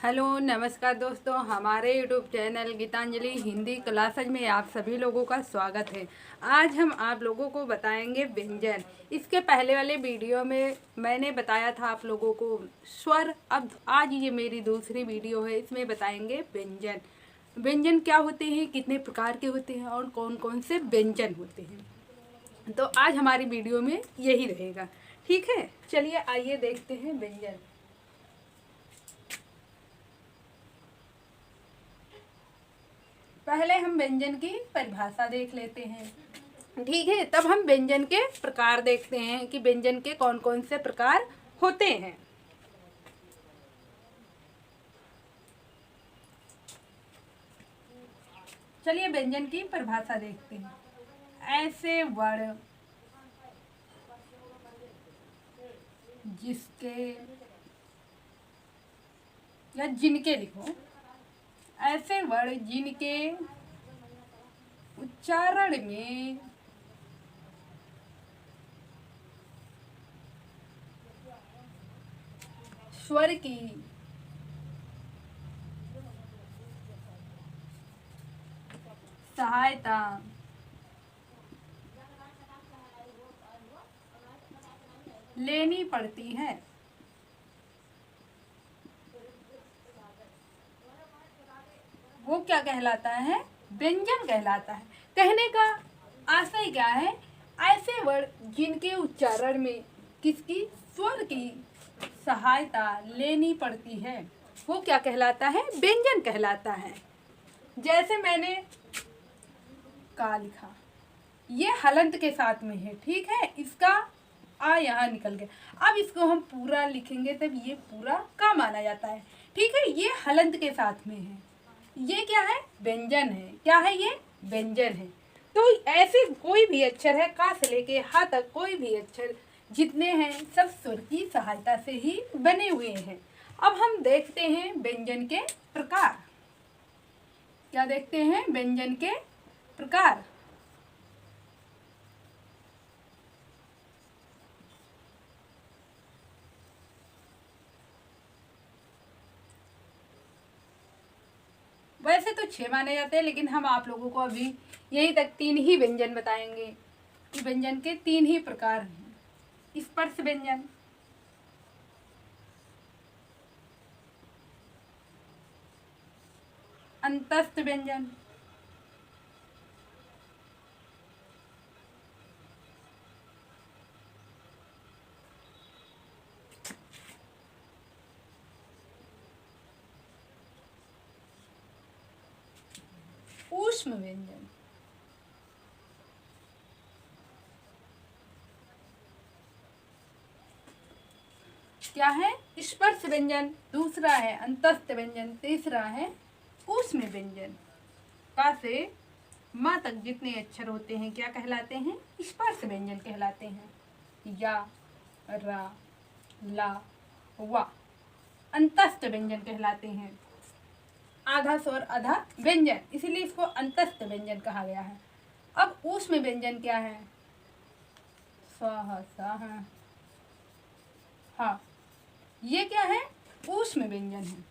Hello नमस्कार दोस्तों, हमारे YouTube channel Geetanjali Hindi classes में आप सभी लोगों का स्वागत है। आज हम आप लोगों को बताएंगे व्यंजन। इसके पहले वाले वीडियो में मैंने बताया था आप लोगों को स्वर। अब आज ये मेरी दूसरी वीडियो है, इसमें बताएंगे व्यंजन। व्यंजन क्या होते हैं, कितने प्रकार के होते हैं और कौन कौन से व्यंजन होते हैं। तो आज हमारी वीडियो में यही रहेगा, ठीक है। चलिए आइए देखते हैं व्यंजन। पहले हम व्यंजन की परिभाषा देख लेते हैं, ठीक है। तब हम व्यंजन के प्रकार देखते हैं कि व्यंजन के कौन कौन से प्रकार होते हैं। चलिए व्यंजन की परिभाषा देखते हैं। ऐसे वर्ण जिसके या जिनके लिखो, ऐसे वर्ण जिनके उच्चारण में स्वर की सहायता लेनी पड़ती है, वो क्या कहलाता है? व्यंजन कहलाता है। कहने का आशय क्या है? ऐसे वर्ण जिनके उच्चारण में किसकी स्वर की सहायता लेनी पड़ती है, वो क्या कहलाता है? व्यंजन कहलाता है। जैसे मैंने का लिखा, ये हलंत के साथ में है, ठीक है। इसका आ यहाँ निकल गया। अब इसको हम पूरा लिखेंगे तब ये पूरा का माना जाता है, ठीक है। ये हलंत के साथ में है, ये क्या है? व्यंजन है। क्या है ये? व्यंजन है। तो ऐसे कोई भी अक्षर है, का से लेके हा तक कोई भी अक्षर जितने हैं सब स्वर की सहायता से ही बने हुए हैं। अब हम देखते हैं व्यंजन के प्रकार। क्या देखते हैं? व्यंजन के प्रकार। वैसे तो 6 माने जाते हैं, लेकिन हम आप लोगों को अभी यहीं तक 3 ही व्यंजन बताएंगे कि व्यंजन के 3 ही प्रकार हैं। स्पर्श व्यंजन, अंतस्थ व्यंजन, ऊष्म व्यंजन। क्या है? स्पर्श व्यंजन, दूसरा है अंतस्थ व्यंजन, तीसरा है ऊष्म व्यंजन। का से माँ तक जितने अक्षर होते हैं क्या कहलाते हैं? स्पर्श व्यंजन कहलाते हैं। या, रा, ला, वा अंतस्थ व्यंजन कहलाते हैं। आधा स्वर आधा व्यंजन, इसीलिए इसको अंतस्थ व्यंजन कहा गया है। अब ऊष्म व्यंजन क्या है? स, हा, ये क्या है? ऊष्म व्यंजन है।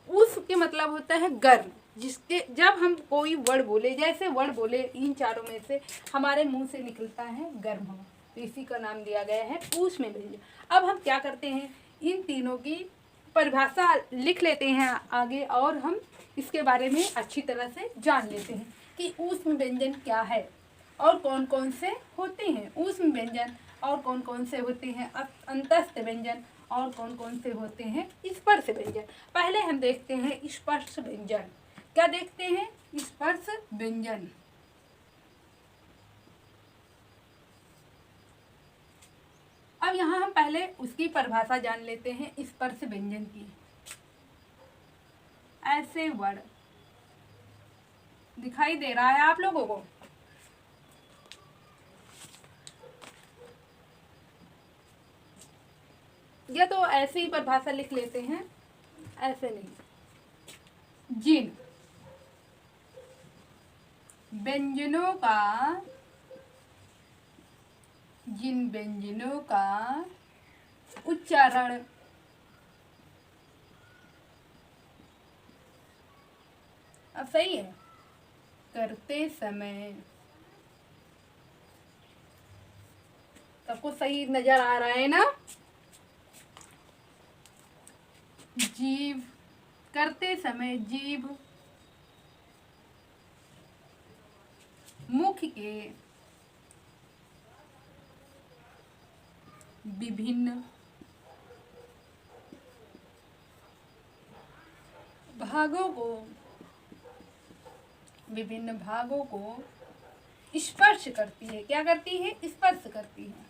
ऊष्म के मतलब होता है गर्म, जिसके जब हम कोई वर्ड बोले, जैसे वर्ड बोले इन चारों में से हमारे मुंह से निकलता है गर्म हवा, तो इसी का नाम दिया गया है ऊष्म व्यंजन। अब हम क्या करते हैं, इन तीनों की परिभाषा लिख लेते हैं आगे, और हम इसके बारे में अच्छी तरह से जान लेते हैं कि ऊष्म व्यंजन क्या है और कौन कौन से होते हैं। ऊष्म व्यंजन और कौन कौन से होते हैं, अंतस्थ व्यंजन और कौन कौन से होते हैं, स्पर्श व्यंजन। पहले हम देखते हैं स्पर्श व्यंजन। क्या देखते हैं? स्पर्श व्यंजन। अब यहाँ हम पहले उसकी परिभाषा जान लेते हैं स्पर्श व्यंजन की। ऐसे वर्ड दिखाई दे रहा है आप लोगों को? या तो ऐसे ही परिभाषा लिख लेते हैं, ऐसे नहीं। जिन व्यंजनों का उच्चारण अब सही है। करते समय, सबको सही नजर आ रहा है ना? जीभ, करते समय जीभ मुख के विभिन्न भागों को, विभिन्न भागों को स्पर्श करती है। क्या करती है? स्पर्श करती है।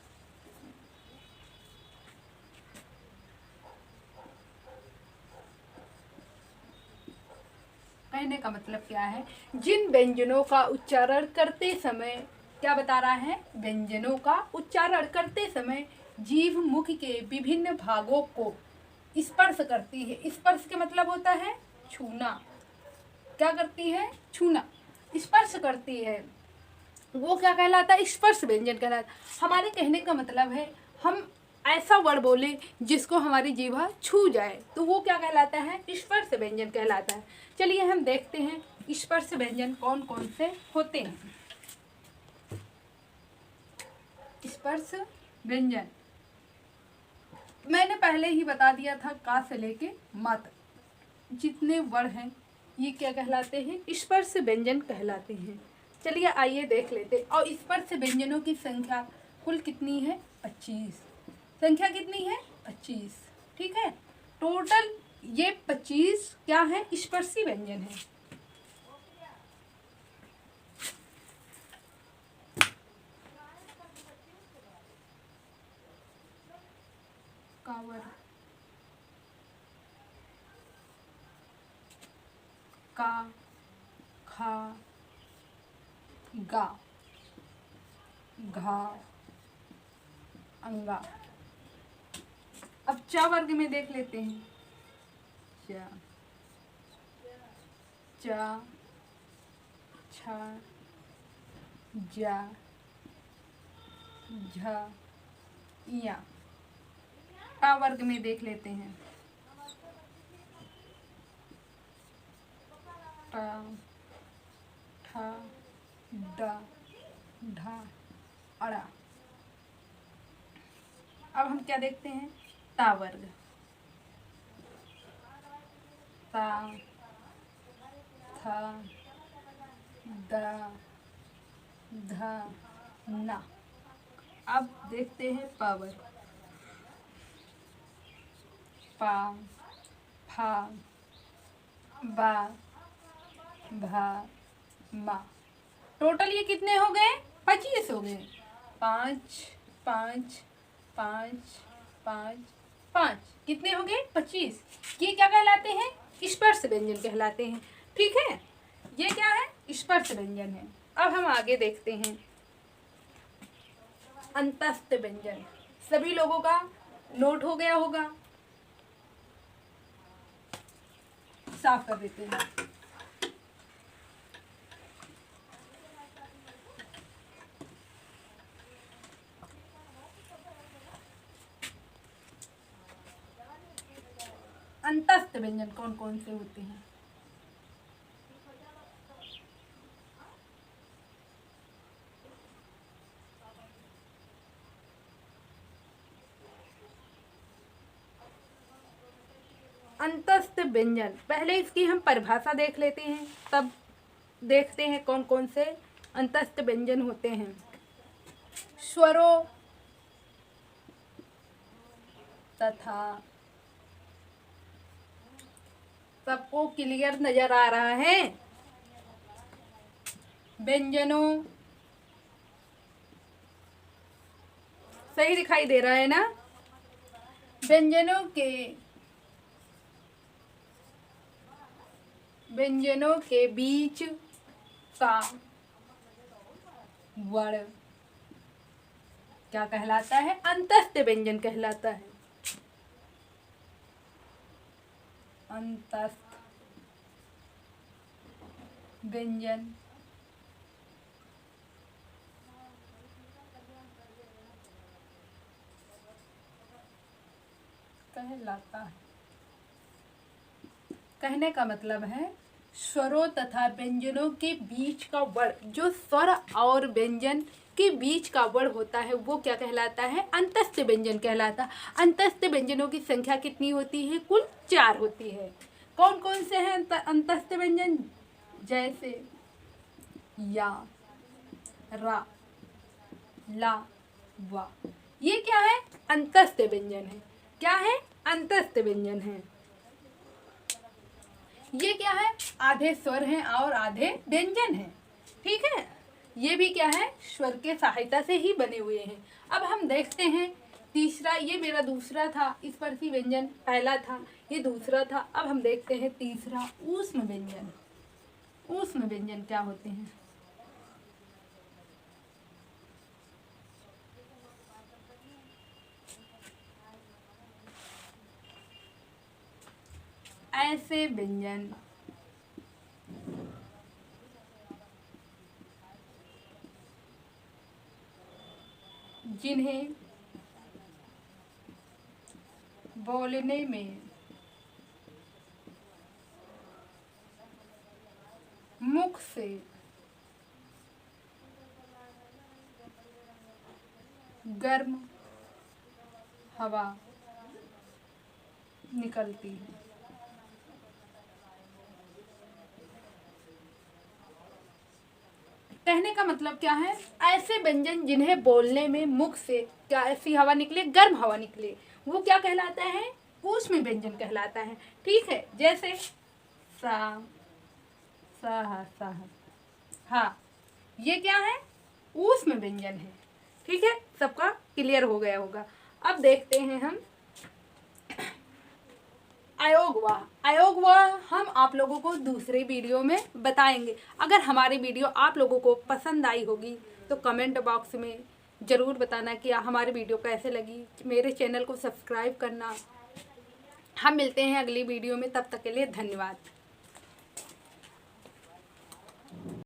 कहने का मतलब क्या है? जिन व्यंजनों का उच्चारण करते समय, क्या बता रहा है? व्यंजनों का उच्चारण करते समय जीभ मुख के विभिन्न भागों को स्पर्श करती है। स्पर्श का मतलब होता है छूना। क्या करती है? छूना, स्पर्श करती है। वो क्या कहलाता है? स्पर्श व्यंजन कहलाता है। हमारे कहने का मतलब है हम ऐसा वर्ड बोले जिसको हमारी जीभा छू जाए, तो वो क्या कहलाता है? स्पर्श व्यंजन कहलाता है। चलिए हम देखते हैं स्पर्श व्यंजन कौन कौन से होते हैं। स्पर्श व्यंजन मैंने पहले ही बता दिया था, का से लेके मा तक जितने वर्ड हैं ये क्या कहलाते हैं? स्पर्श व्यंजन कहलाते हैं। चलिए आइए देख लेते। और स्पर्श व्यंजनों की संख्या कुल कितनी है? 25। संख्या कितनी है? 25। ठीक है, टोटल ये 25 क्या है? स्पर्शी व्यंजन है। कावर, का, खा, गा, घा, अंगा। अब च वर्ग में देख लेते हैं। च, चा, छा, जा, झा, इया। टा वर्ग में देख लेते हैं। टा, ठा, डा, ढा, अड़ा। अब हम क्या देखते हैं? ता वर्ग। ता, था, दा, धा, ना। अब देखते हैं पा वर्ग। पा, फा, बा, भा, मा। टोटल ये कितने हो गए? 25 हो गए। 5 5 5 5 5 कितने हो गए? 25। ये क्या कहलाते हैं? स्पर्श व्यंजन कहलाते हैं। ठीक है, ये क्या है? स्पर्श व्यंजन है। अब हम आगे देखते हैं अंतस्थ व्यंजन। सभी लोगों का नोट हो गया होगा, साफ कर देते हैं। अंतस्थ व्यंजन कौन कौन से होते हैं? अंतस्थ व्यंजन, पहले इसकी हम परिभाषा देख लेते हैं, तब देखते हैं कौन कौन से अंतस्थ व्यंजन होते हैं। स्वरों तथा, सबको क्लियर नजर आ रहा है? व्यंजनों, सही दिखाई दे रहा है ना? व्यंजनों के बीच का वर्ण क्या कहलाता है? अंतस्थ व्यंजन कहलाता है। अंतस्थ व्यंजन कहलाता है। कहने का मतलब है स्वरों तथा व्यंजनों के बीच का वर्ण, जो स्वर और व्यंजन के बीच का वर्ण होता है वो क्या कहलाता है? अंतस्थ व्यंजन कहलाता है। अंतस्थ व्यंजनों की संख्या कितनी होती है? कुल 4 होती है। कौन कौन से हैं अंतस्थ व्यंजन? जैसे या, रा, ला, वा। ये क्या है? अंतस्थ व्यंजन है। क्या है? अंतस्थ व्यंजन है। ये क्या है? आधे स्वर हैं और आधे व्यंजन हैं। ठीक है, ये भी क्या है? स्वर के सहायता से ही बने हुए हैं। अब हम देखते हैं तीसरा। ये मेरा दूसरा था, स्पर्शी व्यंजन पहला था, ये दूसरा था। अब हम देखते हैं तीसरा, ऊष्म व्यंजन। ऊष्म व्यंजन क्या होते हैं? ऐसे व्यंजन जिन्हें बोलने में मुख से गर्म हवा निकलती है। कहने का मतलब क्या है? ऐसे व्यंजन जिन्हें बोलने में मुख से क्या ऐसी हवा निकले? गर्म हवा निकले, वो क्या कहलाता है? ऊष्म व्यंजन कहलाता है। ठीक है, जैसे सा, सह, सह, हाँ, ये क्या है? ऊष्म व्यंजन है। ठीक है, सबका क्लियर हो गया होगा। अब देखते हैं हम अयोगवाह। अयोगवाह हम आप लोगों को दूसरे वीडियो में बताएंगे। अगर हमारी वीडियो आप लोगों को पसंद आई होगी तो कमेंट बॉक्स में ज़रूर बताना कि हमारी वीडियो कैसे लगी। मेरे चैनल को सब्सक्राइब करना। हम मिलते हैं अगली वीडियो में, तब तक के लिए धन्यवाद।